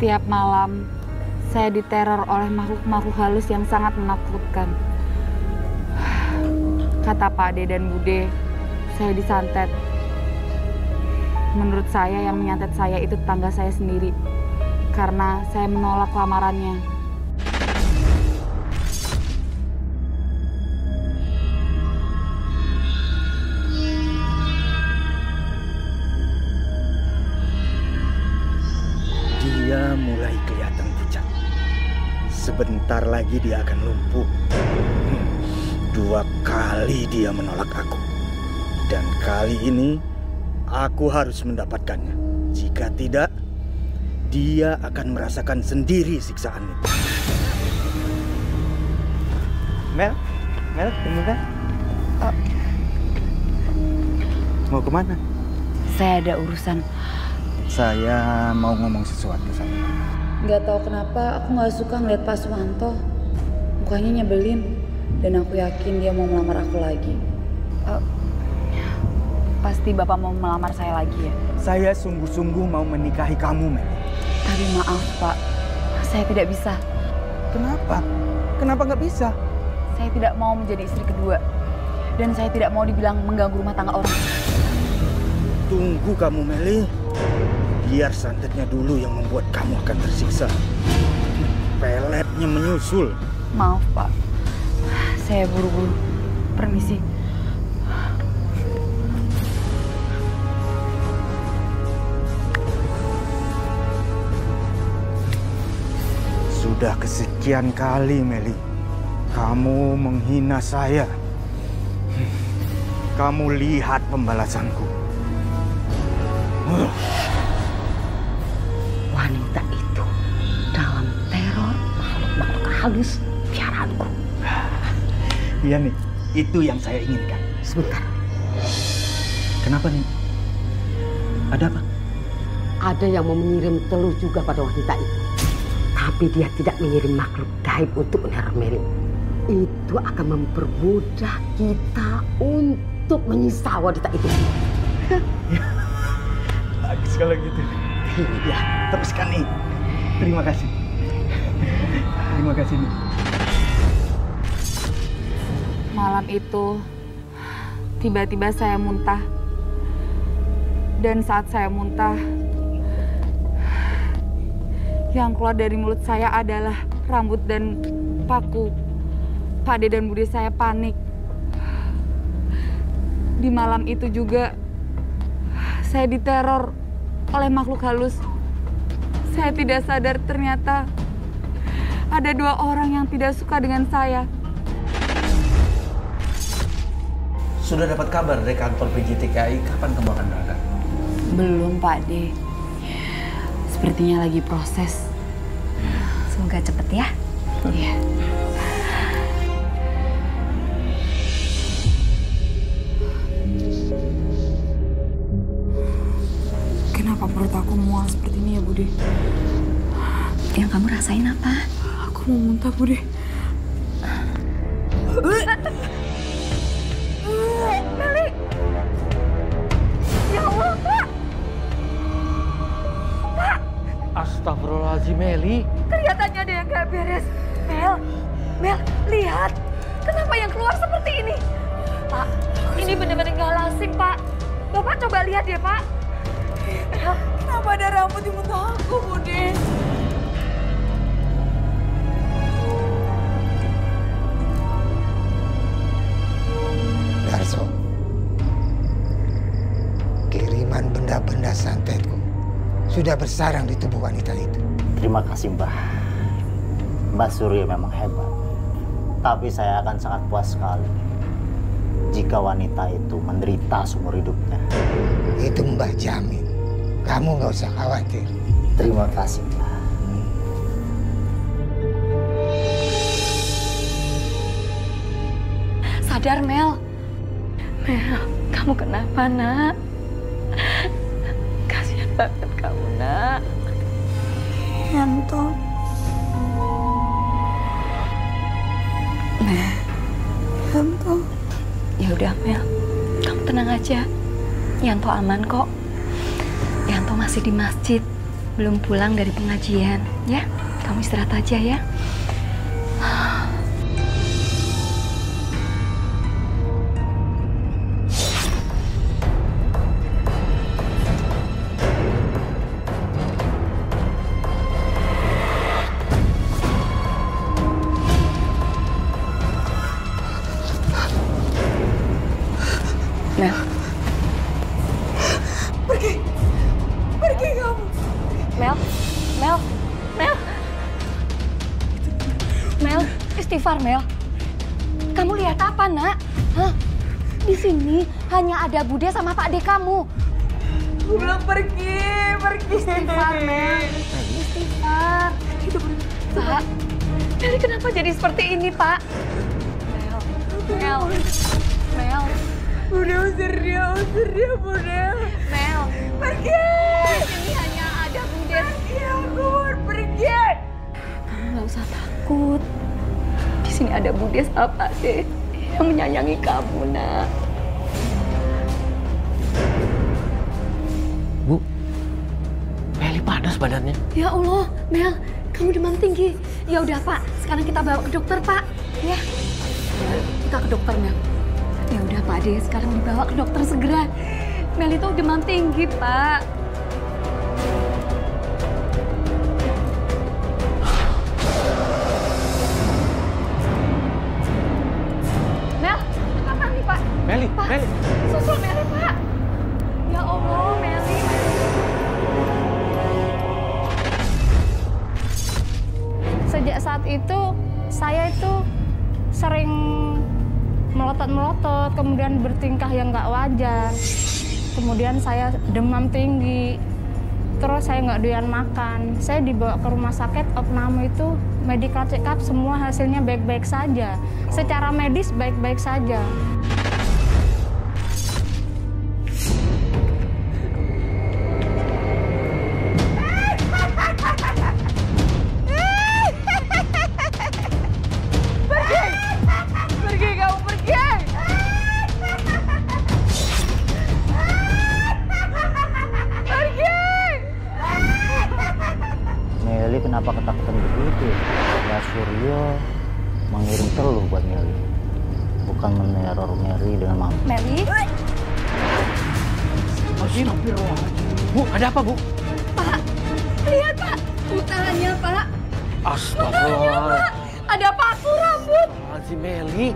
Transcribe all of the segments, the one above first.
Setiap malam saya diteror oleh makhluk-makhluk halus yang sangat menakutkan. Kata Pak Ade dan Bude, saya disantet. Menurut saya yang menyantet saya itu tetangga saya sendiri. Karena saya menolak lamarannya. Dia mulai kelihatan pucat. Sebentar lagi dia akan lumpuh. 2 kali dia menolak aku. Dan kali ini aku harus mendapatkannya. Jika tidak, dia akan merasakan sendiri siksaan itu. Mel, tunggu kan? Mau kemana? Saya ada urusan. Saya mau ngomong sesuatu sama kamu. Nggak tahu kenapa aku nggak suka ngeliat Pak Suwanto. Mukanya nyebelin. Dan aku yakin dia mau melamar aku lagi. Pasti Bapak mau melamar saya lagi ya? Saya sungguh-sungguh mau menikahi kamu, Mel. Tapi maaf Pak, saya tidak bisa. Kenapa? Kenapa nggak bisa? Saya tidak mau menjadi istri kedua. Dan saya tidak mau dibilang mengganggu rumah tangga orang. Tunggu kamu, Meli. Biar santetnya dulu yang membuat kamu akan tersiksa. Peletnya menyusul. Maaf Pak, saya buru-buru. Permisi. Sudah kesekian kali, Meli. Kamu menghina saya. Kamu lihat pembalasanku. Wanita itu dalam teror makhluk-makhluk halus piaraanku. Iya nih, itu yang saya inginkan. Sebentar, Kenapa nih? Ada apa? ada yang mau mengirim teluh juga pada wanita itu. Tapi dia tidak mengirim makhluk gaib untuk meneror Meli. Itu akan mempermudah kita untuk menyiksa wanita itu. Bagus kalau gitu. Ya, teruskan nih. Terima kasih. Terima kasih nih. Malam itu, tiba-tiba saya muntah. Dan saat saya muntah, yang keluar dari mulut saya adalah rambut dan paku. Pak Ade dan Bude saya panik. Di malam itu juga, saya diteror oleh makhluk halus. Saya tidak sadar ternyata ada 2 orang yang tidak suka dengan saya. Sudah dapat kabar dari kantor PJTKI kapan kamu akan berangkat? Belum, Pak De. Sepertinya lagi proses. Semoga cepet ya. Iya. Kenapa perut aku mual seperti ini ya, Bude? Yang kamu rasain apa? Aku mau muntah, Bude. Meli! Ya Allah, Pak! Pak! Astagfirullahaladzim, Meli. Kelihatannya ada yang gak beres. Mel, lihat. Kenapa yang keluar seperti ini? Pak, ini benar-benar gak lazim, Pak. Bapak coba lihat ya, Pak. Mel, kenapa ada rambut di muka aku, Bude? Darso, kiriman benda-benda santetku sudah bersarang di tubuh wanita itu. Terima kasih, Mbah. Mbah Surya memang hebat. Tapi saya akan sangat puas sekali jika wanita itu menderita seumur hidupnya. Itu Mbah jamin. Kamu nggak usah khawatir. Terima kasih, Mbah. Sadar, Mel. Mel, kamu kenapa, nak? Kasihan banget kamu, nak. Yanto. Yanto. Ya udah, Mel. Kamu tenang aja. Yanto aman kok. Yanto masih di masjid. belum pulang dari pengajian, ya. Kamu istirahat aja ya. Mel. Pergi kamu. Mel, istighfar Mel. Kamu lihat apa, Nak? Hah? Di sini hanya ada Bude sama Pak De kamu. Belum pergi. Istighfar, Mel. Istighfar. Itu benar. Pak, Meli kenapa jadi seperti ini, Pak? Mel. Udah usir dia, Bude. Mel. Pergi. Di sini hanya ada Bude. Aku mau pergi. Kamu nggak usah takut. Di sini ada Bude sama Pak De yang menyayangi kamu, Nak. Bu, Meli panas badannya. Ya Allah, Mel, kamu demam tinggi. Ya udah, Pak. Sekarang kita bawa ke dokter, Pak. Ya. Kita ke dokter, Mel. Ya udah, Pak De, sekarang dibawa ke dokter segera. Mel itu demam tinggi, Pak. Mel, apa nih, Pak? Meli, Pak, Meli. susul Meli, Pak. Ya Allah, Meli. Sejak saat itu, saya itu sering melotot-melotot, kemudian bertingkah yang nggak wajar. Kemudian saya demam tinggi, terus saya nggak doyan makan. Saya dibawa ke rumah sakit, opname itu medical check up, semua hasilnya baik-baik saja. Secara medis baik-baik saja. Meli kenapa ketakutan begitu? Ya Suryo mengirim teluh buat Meli, bukan meneror Meli dengan mama. Meli? Bu, ada apa, Bu? Pak, lihat, Pak. Butaannya, Pak. Astagfirullah. Ada paku rambut. Si Meli.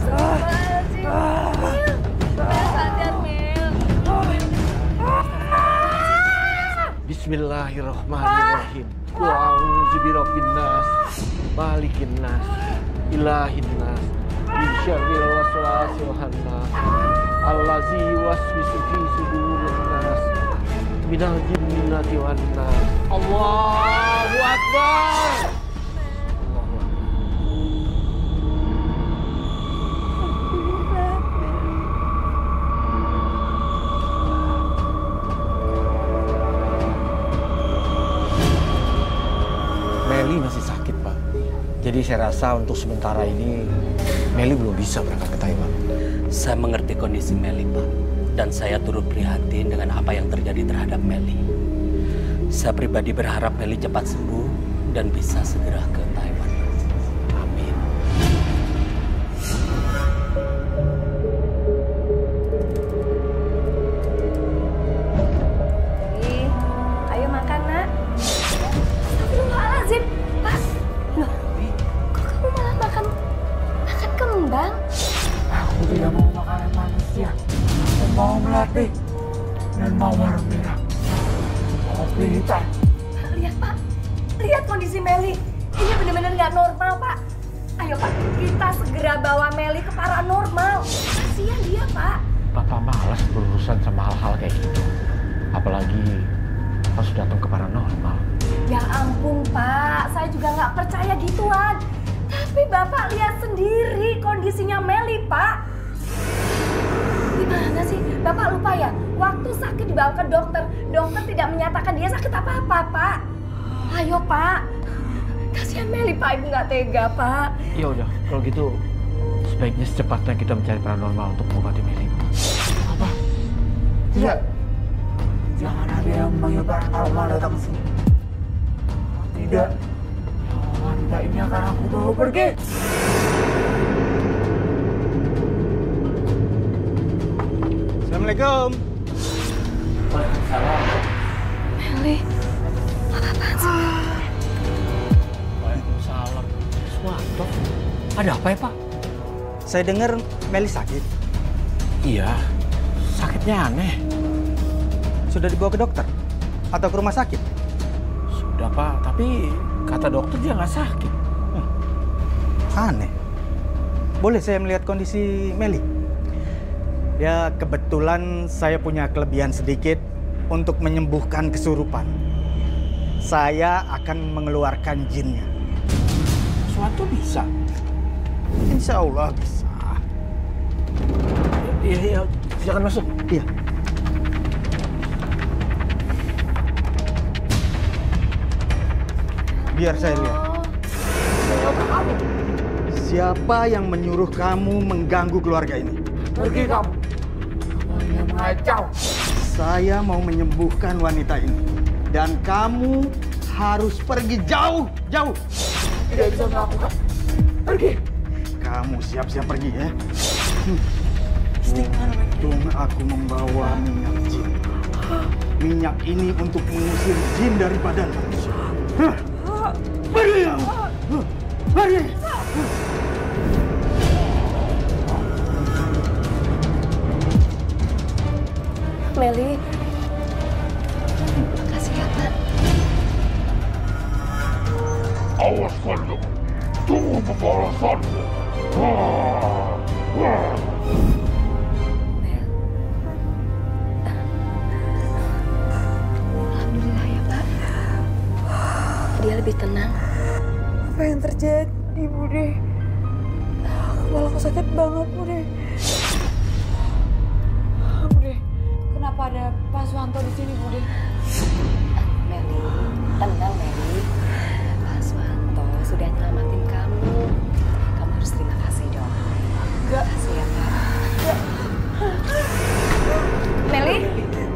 Sadar, Mel. Bismillahirrahmanirrahim. Wa a'udzu birabbin nas, malikin nas, ilahin nas, min syarril waswasil khannas, allazi yuwaswisu fi sudurin nas, minal jinnati wan nas. Allahu akbar. Allahu akbar. Meli masih sakit, Pak. Jadi saya rasa untuk sementara ini Meli belum bisa berangkat ke Taiwan. Saya mengerti kondisi Meli, Pak. Dan saya turut prihatin dengan apa yang terjadi terhadap Meli. Saya pribadi berharap Meli cepat sembuh dan bisa segera ke Taiwan. Amin. Ayo makan, Nak. Astagfirullahaladzim. Mas, loh, kok kamu malah makan kembang? Aku tidak mau makanan manusia. Dan mau melatih. Dan mau warung merah. Kopi hitam. Lihat, Pak. Lihat kondisi Meli. Ini benar-benar nggak normal, Pak. Ayo, Pak. Kita segera bawa Meli ke paranormal. Kasihan dia, Pak. Papa malas berurusan sama hal-hal kayak gitu. Apalagi harus datang ke paranormal. Ya ampun, Pak. Saya juga nggak percaya gituan. Tapi Bapak lihat sendiri kondisinya Meli, Pak. Gimana sih? Bapak lupa ya? Waktu sakit dibawa ke dokter, dokter tidak menyatakan dia sakit apa-apa, Pak. Ayo, Pak. Kasihan Meli, Pak. Ibu nggak tega, Pak. Ya udah, kalau gitu sebaiknya secepatnya kita mencari paranormal untuk mengobati Meli. Apa? Tidak. Jangan ada yang menyebarkan Arman datang ke sini. Tidak. Wanita ini akan aku bawa pergi. Assalamualaikum. Waalaikumsalam. Meli, apa-apaan sih? Waalaikumsalam. Suwanto, ada apa ya, Pak? Saya dengar Meli sakit. Iya, sakitnya aneh. Sudah dibawa ke dokter? Atau ke rumah sakit? Sudah, Pak, tapi kata dokter dia nggak sakit. Aneh. Boleh saya melihat kondisi Meli? Ya, kebetulan saya punya kelebihan sedikit untuk menyembuhkan kesurupan. Saya akan mengeluarkan jinnya. Suwanto bisa? Insya Allah bisa. Iya, silakan masuk. Iya. Biar saya lihat. Siapa yang menyuruh kamu mengganggu keluarga ini? Pergi kamu. Kamu yang mengacau. Saya mau menyembuhkan wanita ini. Dan kamu harus pergi jauh-jauh. Tidak bisa melakukan. Pergi. Kamu siap-siap pergi ya. Untung aku membawa minyak jin. Minyak ini untuk mengusir jin dari badan manusia. Pergi kamu. Pergi. Meli, makasih ya, Pak. Awas kalian. Tunggu pembalasanmu. Alhamdulillah ya, Pak. Dia lebih tenang. Apa yang terjadi, Bude? Kepalaku sakit banget, Bude. Bude, kenapa ada Pak Suwanto di sini, Bude? Meli, tenang Meli. Pak Suwanto sudah nyelamatin kamu. Kamu harus terima kasih dong. Enggak. Kasih ya, Pak.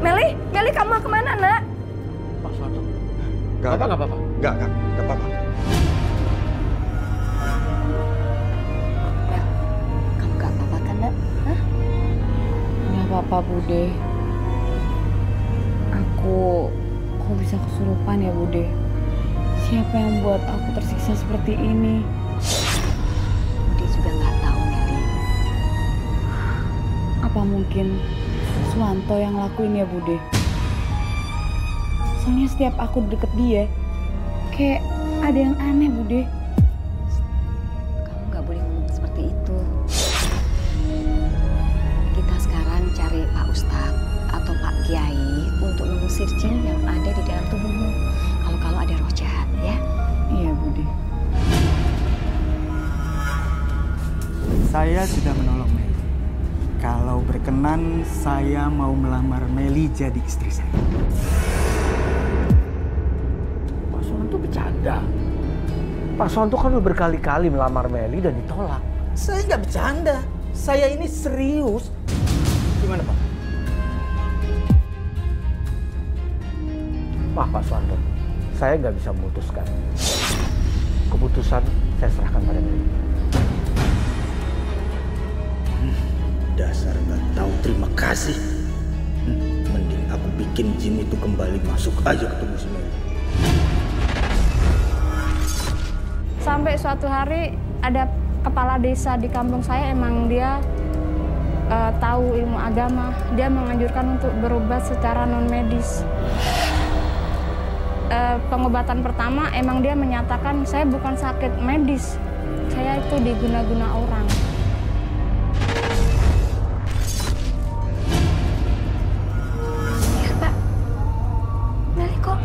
Meli, kamu mau kemana, nak? Pak Suwanto. Gak apa-apa. Gak apa-apa. Mel, kamu gak apa-apa kan, nak? Hah? Nggak apa-apa, Bude. Aku kok bisa kesurupan ya, Bude? Siapa yang buat aku tersiksa seperti ini? Bude juga nggak tahu, Meli. Apa mungkin Suwanto yang lakuin ya, Bude? Soalnya setiap aku deket dia, kayak ada yang aneh, Bude. Kamu nggak boleh ngomong seperti itu. Kita sekarang cari Pak Ustadz atau Pak Kiai untuk mengusir jin yang ada di dalam tubuhmu. Kalau ada roh jahat, ya. Iya, Bude. Saya sudah menolong Meli. Kalau berkenan, saya mau melamar Meli jadi istri saya. Pak Suwanto bercanda. Pak Suwanto kan udah berkali-kali melamar Meli dan ditolak. Saya nggak bercanda. Saya ini serius. Gimana, Pak? Maaf, Pak Suwanto. Saya nggak bisa memutuskan. Keputusan saya serahkan pada Meli. Dasar nggak tahu terima kasih. Mending aku bikin jin itu kembali masuk aja ke tubuh si Meli. Sampai suatu hari ada kepala desa di kampung saya, emang dia tahu ilmu agama. Dia menganjurkan untuk berobat secara non medis. Pengobatan pertama emang dia menyatakan saya bukan sakit medis, saya itu diguna-guna orang. Ya, Pak. Meli kok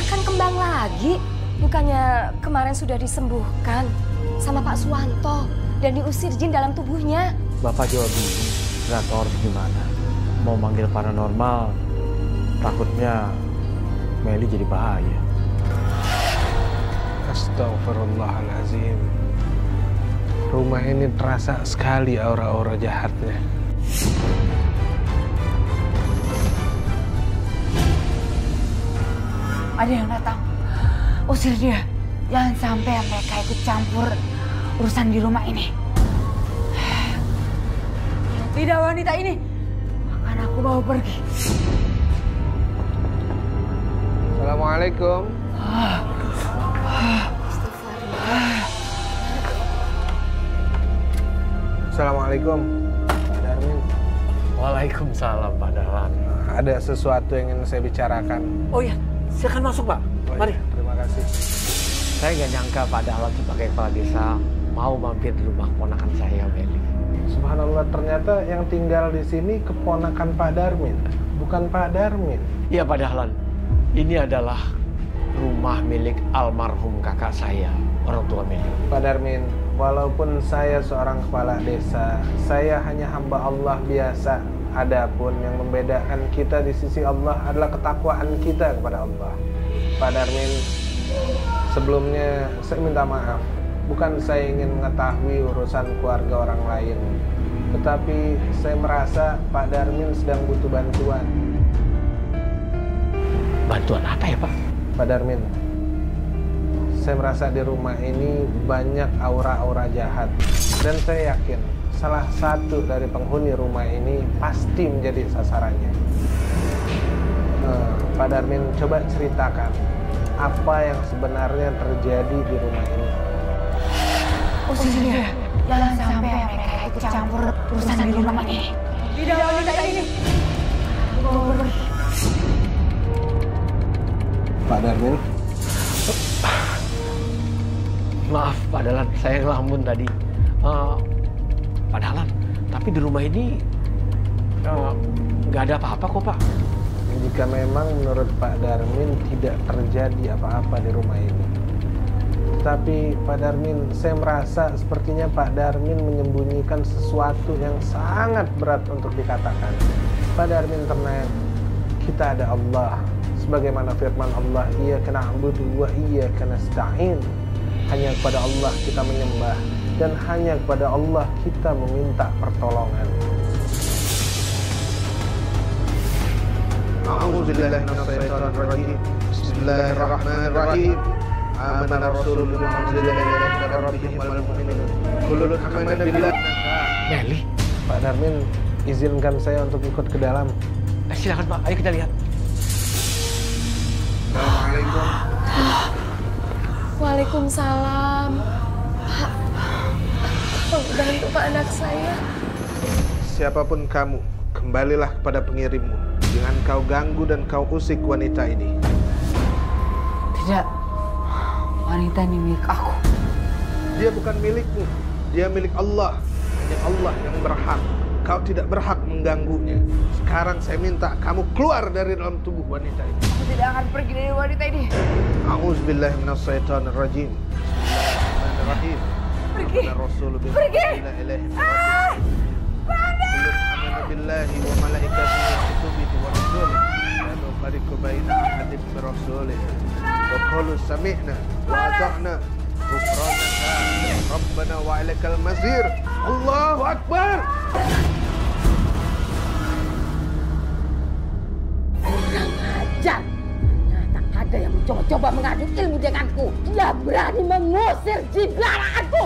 akan kembang lagi? Bukannya kemarin sudah disembuhkan sama Pak Suwanto dan diusir jin dalam tubuhnya? Bapak jawab bingung, nggak tahu harus gimana. Mau manggil paranormal, takutnya Meli jadi bahaya. Astagfirullahaladzim. Rumah ini terasa sekali aura-aura jahatnya. Ada yang datang. Usir dia. Jangan sampai mereka ikut campur urusan di rumah ini. Lidah wanita ini akan aku bawa pergi. Assalamualaikum. Assalamualaikum, Pak Darmin. Waalaikumsalam, Pak Dahlan. Ada sesuatu yang ingin saya bicarakan. Oh iya, silakan masuk, Pak. Mari. Terima kasih. Saya nggak nyangka Pak Dahlan sebagai kepala desa mau mampir di rumah keponakan saya, Meli. Subhanallah, ternyata yang tinggal di sini keponakan Pak Darmin, bukan Pak Darmin. Iya, Pak Dahlan. Ini adalah rumah milik almarhum kakak saya, orang tua Meli. Pak Darmin, walaupun saya seorang kepala desa, saya hanya hamba Allah biasa. Adapun yang membedakan kita di sisi Allah adalah ketakwaan kita kepada Allah. Pak Darmin, sebelumnya saya minta maaf. Bukan saya ingin mengetahui urusan keluarga orang lain, tetapi saya merasa Pak Darmin sedang butuh bantuan. Bantuan apa ya, Pak? Pak Darmin, saya merasa di rumah ini banyak aura-aura jahat. Dan saya yakin salah satu dari penghuni rumah ini pasti menjadi sasarannya. Pak Darmin, coba ceritakan apa yang sebenarnya terjadi di rumah ini. Usir dia. Jangan sampai mereka ikut campur urusan di rumah ini. Lidah wanita ini. Pak Darmin. Maaf, Pak Dahlan, saya ngelamun tadi. Pak Dahlan, tapi di rumah ini nggak ada apa-apa kok, Pak. Jika memang menurut Pak Darmin tidak terjadi apa-apa di rumah ini. Tapi Pak Darmin, saya merasa sepertinya Pak Darmin menyembunyikan sesuatu yang sangat berat untuk dikatakan. Pak Darmin, tenang, kita ada Allah. Sebagaimana firman Allah, iyyaka na'budu wa iyyaka nasta'in. Hanya kepada Allah kita menyembah dan hanya kepada Allah kita meminta pertolongan. A'udzubillahi minasyaitonir rajim. Bismillahirrahmanirrahim. Amana Rasul bima unzila ilaihi min rabbihim wal mu'minun. Kullun amana billah. Meli, Pak Darmin, izinkan saya untuk ikut ke dalam. Silakan, Pak. Ayo kita lihat. Assalamualaikum. Waalaikumsalam. Pak, tolong bantu Pak anak saya. Siapapun kamu, kembalilah kepada pengirimmu. Jangan kau ganggu dan kau usik wanita ini. Tidak. Wanita ini milik aku. Dia bukan milikmu. Dia milik Allah. Hanya Allah yang berhak. Kau tidak berhak mengganggunya. Sekarang saya minta kamu keluar dari dalam tubuh wanita ini. Aku tidak akan pergi dari wanita ini. A'udzubillahi minasyaitonirrajim. Bismillahirrahmanirrahim. Pergi. Pergi. Amana billahi wa malaikatihi wa kutubihi wa rusulihi. La nufarriqu baina ahadin min rasulihi. Wa qalu sami'na wa ata'na. Ghufranaka Rabbana wa ilaikal masir. Allahu Akbar. Kurang ajar. Ternyata ada yang mencoba-coba mengadu ilmu denganku. Dia berani mengusir jiblaraanku.